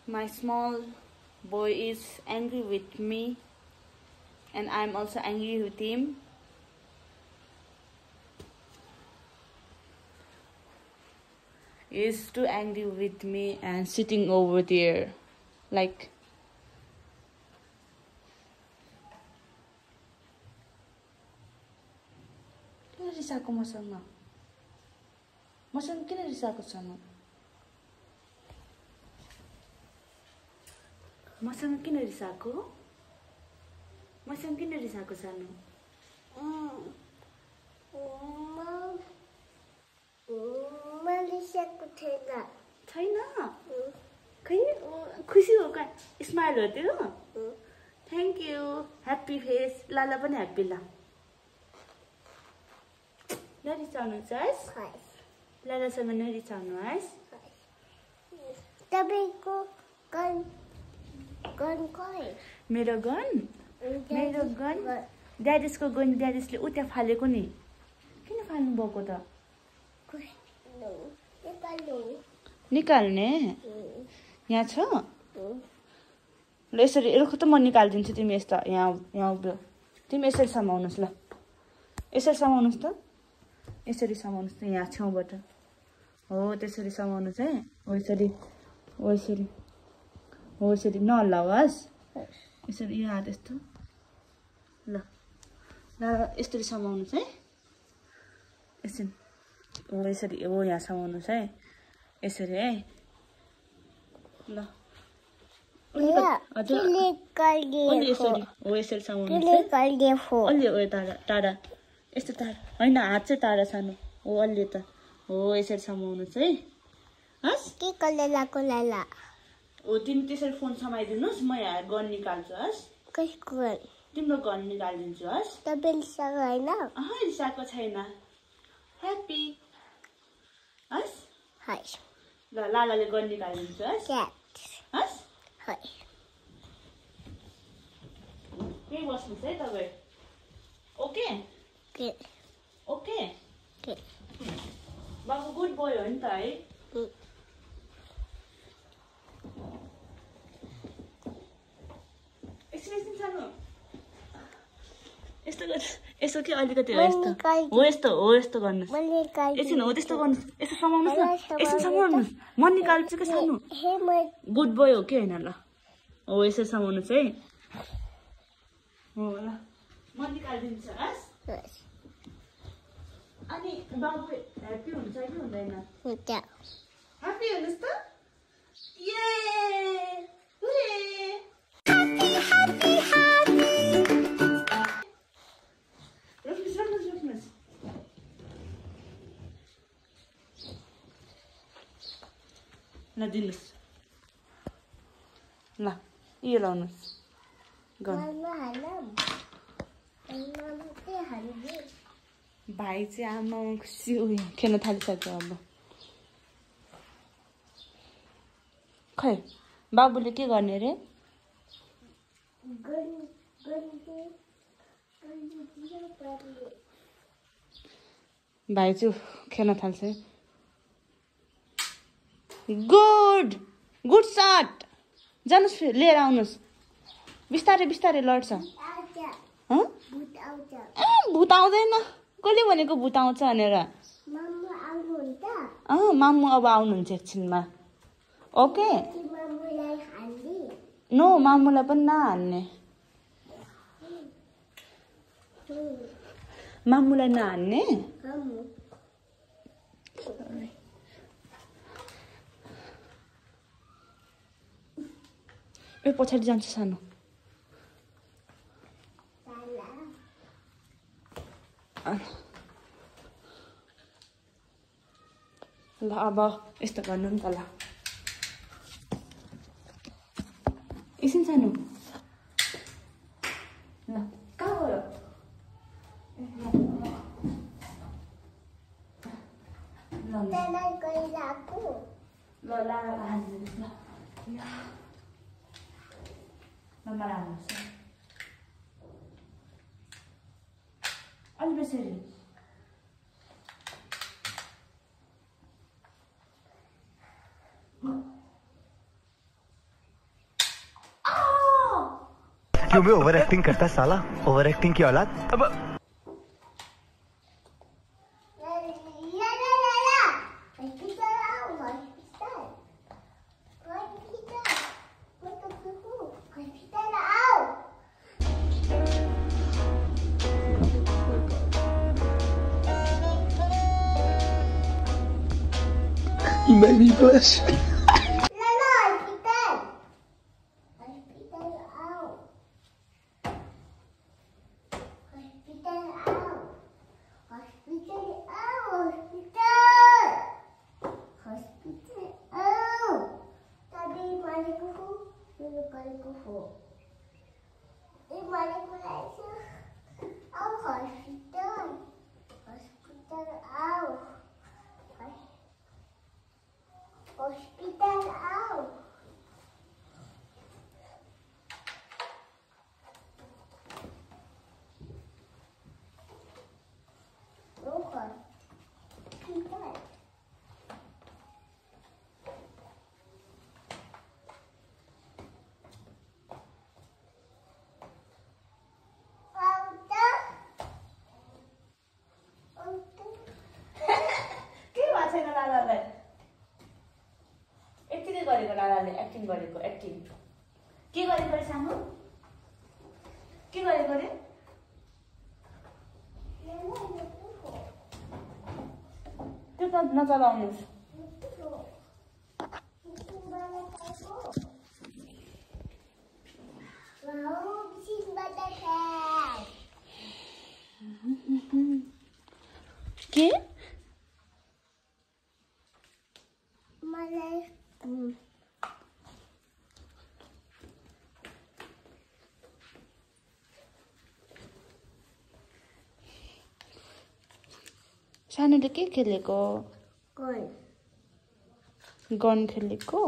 My small boy is angry with me, and I'm also angry with him. He's too angry with me and sitting over there, like. किन रिसाएको मसँग किन रिसाएको छनु मसँग किन रिसाएको छनु छैन खै खुसी हो का स्माइल हो तेरो थ्यांक यू ह्याप्पी फेस लाला पनि ह्याप्पी ला नरिसाउनुहोस् लालासँग नरिसाउनुहोस् तपाईको गन खोइ मेरो गन ड्याडिसको गन ड्याडिसले उता फालेको नि किन फाल्नु भएको त निकाल्ने यहाँ छ ल यसरी एरको त म निकाल्दिन्छु तिमी यस्तो यहाँ उभियो तिमी यसरी समाउनुस् ल यसरी समाउनुस् त यसरी समाउनुस् त यहाँ छेउबाट हो त्यसरी समाउनुस् है हो यसरी नहल्लाओस् यसरी यो हात यस्तो ल यसरी समाउनुस् है यसरी हो यहाँ समाउनुस् है यसरी है ल यसरी समाउनुस् अलि हो टाढा यस्तो टाढा होइन हात चाहिँ टाढा सानो हो अलि त हो यसरी समाउनुहोस् है हस् के कलेलाको लाला हो तिमी त्यसरी फोन समाइदिनुस् म यहाँ गन निकाल्छु हस् कसको तिम्रो गन निकालिदिन्छु हस् तपाईसँग हैन रिसाएको छैन ह्याप्पी हस् हस् ल लालाले गन निकालिदिन्छु हस् हस् यही बस्नुहोस् है तपाईँ ओके ओके बाबु गुड बोय हो नि त है एकछिन सानो यस्तो कि अलिकति हो यस्तो गर्नुहोस् एकछिन हो त्यस्तो गर्नुहोस् यसो समाउनुहोस् न यसो समाउनुहोस् म निकाल्छु कि सानो गुड बोय हो कि होइन ल हो यसो समाउनुहोस् है हो ल म निकालिदिन्छु हस् अनि बाबु ह्याप्पी हुन्छ कि हुँदैन ह्याप्पी हुनुहोस् त रोक्नुहोस् ल दिनुहोस् ल यो लाउनुहोस् भाइ चाहिँ आमा खुसी उयो खेल्न थालिसक्यो अब खै बाबुले के गर्ने रे भाइ चाहिँ खेल्न थाल्छ गुड सट जानुहोस् लिएर आउनुहोस् बिस्तारै लड्छ भूत आउँदैन कसले भनेको भूत आउँछ भनेर मामु अब आउनुहुन्छ एकछिनमा ओके नो मामुलाई पनि नहान्ने मामुलाई नहान्ने ए पछाडि जान्छ सानो ल अब यस्तो गर्नु नि त ल एकछिन सानो ल कहाँ गयो ल हाल्नुहोस् ल मलाई हाल्नुहोस् अलि बेसरी क्यों बे ओवर एक्टिंग करता साला ओवर एक्टिंग की औलाद अब You made me blush. Acting गरेको एक्टिङ के गरेको रे सामु के गरेको रे त्यो त नचलाउनुस् के सानोले के खेलेको गन खेलेको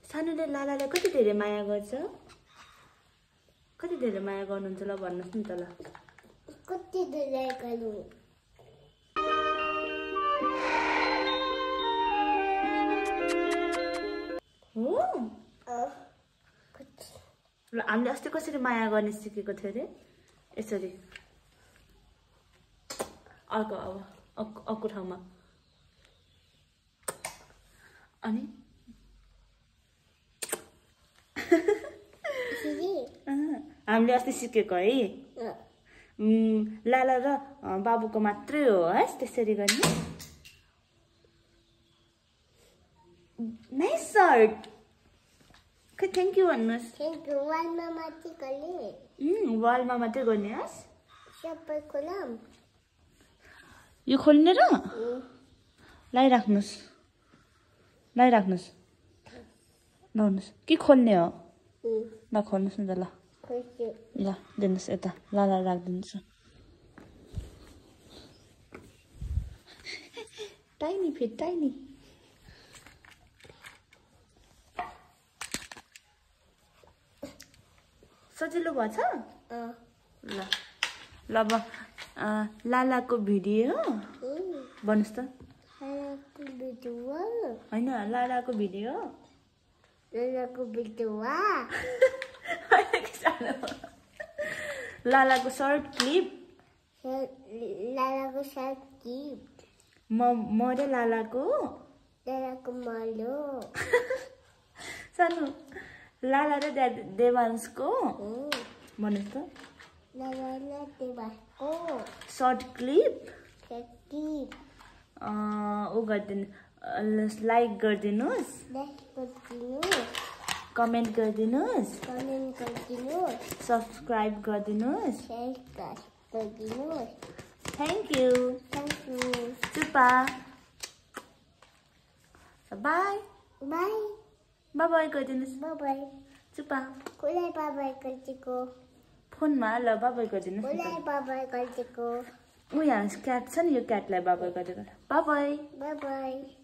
सानोले लालालाई कति धेरै माया गर्छ कति धेरै माया गर्नुहुन्छ ल भन्नुस् नि त ल कति धेरै गर्नु हो ल हामीले अस्ति कसरी माया गर्ने सिकेको थियो रे यसरी अर्को अब अर्को ठाउँमा अनि हामीले अस्ति सिकेको है लाला र बाबुको मात्रै हो है त्यसरी गर्ने नाइस सर्ट खै थ्याङ्क यू भन्नुहोस् वालमा मात्रै गर्ने वालमा मात्रै गर्ने हस् सबै खोलाम यो खोल्ने र लगाइराख्नुहोस् लगाउनुहोस् के खोल्ने हो ल खोल्नुहोस् न त ल ल दिनुहोस् यता लाला राखिदिनुहोस् टाइनी फेरि टाइनी सजिलो भएछ ल ल अब लालाको भिडियो भन्नुहोस् त होइन लालाको भिडियो लालाको सर्ट क्लिप म र लालाको malo सानो लाला र देवांशको भन्नुहोस् त लाला र देवांशको सर्ट क्लिप ओ गर्दिनु लाइक गरिदिनुहोस् कमेन्ट गरिदिनुहोस् सब्स्क्राइब गरिदिनुहोस् थ्याङ्क यू चुपा बाई बाई बाई गरिदिनुहोस् बाई चुपा कसलाई बाई गरिदिएको फोनमा ल बाई गरिदिनुहोस् कसलाई बाई गरिदिएको ऊ यहाँ क्याट छ नि यो क्याटलाई बाई गरिदिएको बाई बाई